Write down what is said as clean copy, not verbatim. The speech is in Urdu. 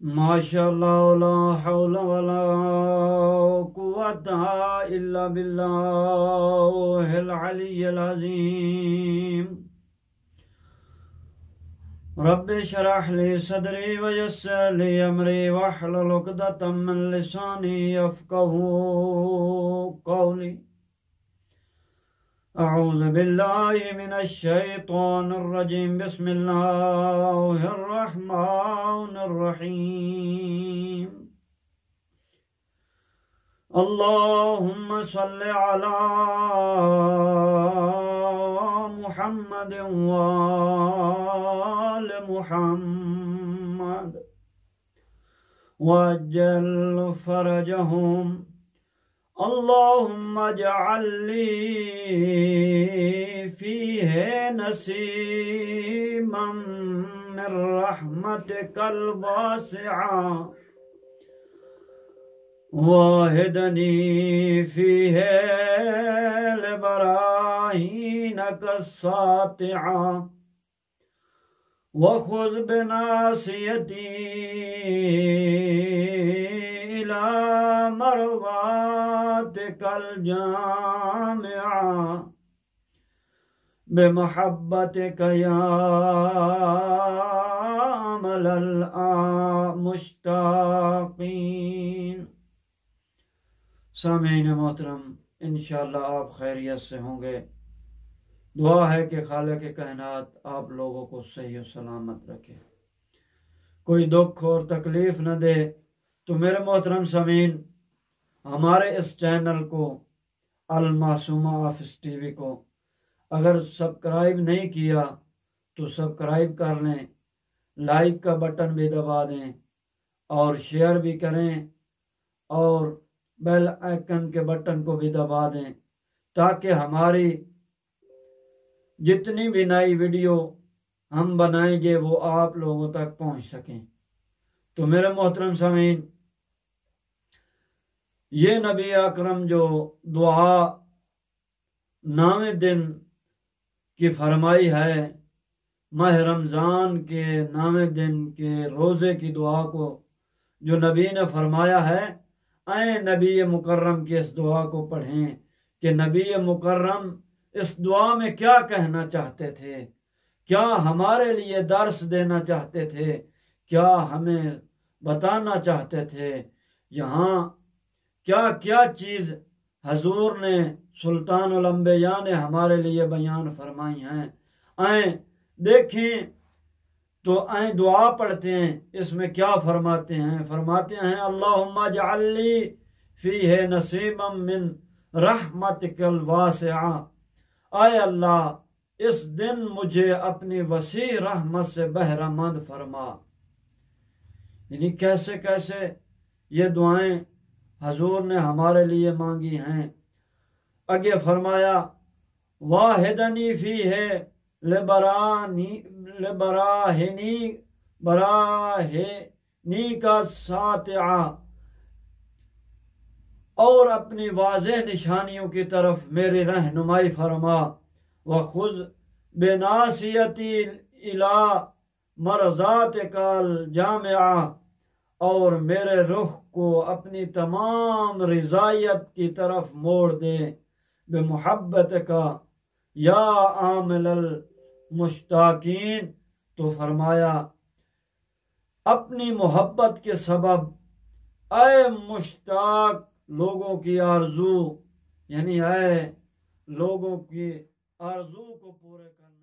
ماشاء اللہ لا حول ولا قوت الا باللہ العلی العظیم رب اشرح لی صدری ویسر لی امری واحلل عقدۃ من لسانی یفقہوا قولی اعوذ باللہ من الشیطان الرجیم بسم اللہ الرحمن الرحیم اللہم صل علی محمد وآل محمد وعجل فرجهم اللهم اجعل لي فيه نصيبا من رحمتك الواسعة واهدني فيه لبراهينك الساطعة وخذ بناصيتي إلى مرضاتك الجامعة بمحبتك يا أمل المشتاقين. سامعین محترم، انشاءاللہ آپ خیریت سے ہوں گے. دعا ہے کہ خالق کائنات آپ لوگوں کو صحیح و سلامت رکھے، کوئی دکھ اور تکلیف نہ دے. تو میرے محترم سامعین، ہمارے اس چینل کو المعصومہ آفس ٹی وی کو اگر سبسکرائب نہیں کیا تو سبسکرائب کر لیں، لائک کا بٹن بھی دبا دیں اور شیئر بھی کریں اور بیل آئیکن کے بٹن کو بھی دبا دیں تاکہ ہماری جتنی بھی نئی ویڈیو ہم بنائیں گے وہ آپ لوگوں تک پہنچ سکیں. تو میرے محترم سامعین، یہ نبی اکرم جو دعا 9ویں دن کی فرمائی ہے، ماہ رمضان کے 9ویں دن کے روزے کی دعا کو جو نبی نے فرمایا ہے، اے نبی مکرم کی اس دعا کو پڑھیں کہ نبی مکرم اس دعا میں کیا کہنا چاہتے تھے، کیا ہمارے لیے درس دینا چاہتے تھے، کیا ہمیں بتانا چاہتے تھے. یہاں کیا کیا چیز حضور نے، سلطان الانبیاء نے ہمارے لیے بیان فرمائی ہیں. آئیں دیکھیں تو آئیں دعا پڑھتے ہیں. اس میں کیا فرماتے ہیں؟ فرماتے ہیں اللہم اجعل لی فیہ نصیبا من رحمتک الواسعہ. اے اللہ، اس دن مجھے اپنی وسیع رحمت سے بہرہ مند فرما. یعنی کیسے کیسے یہ دعائیں حضور نے ہمارے لیے مانگی ہیں. آگے فرمایا واحدنی فیہ براہنی کا ساتعہ، اور اپنی واضح نشانیوں کی طرف میری رہنمائی فرما. وخذ بناصیتی الی مرضاتک الجامعہ، اور میرے رخ کو اپنی تمام رضائیت کی طرف موڑ دے. بمحبتک یا عامل المشتاقین، تو فرمایا اپنی محبت کے سبب اے مشتاق لوگوں کی آرزو، یعنی اے لوگوں کی آرزو کو پورے کرنا.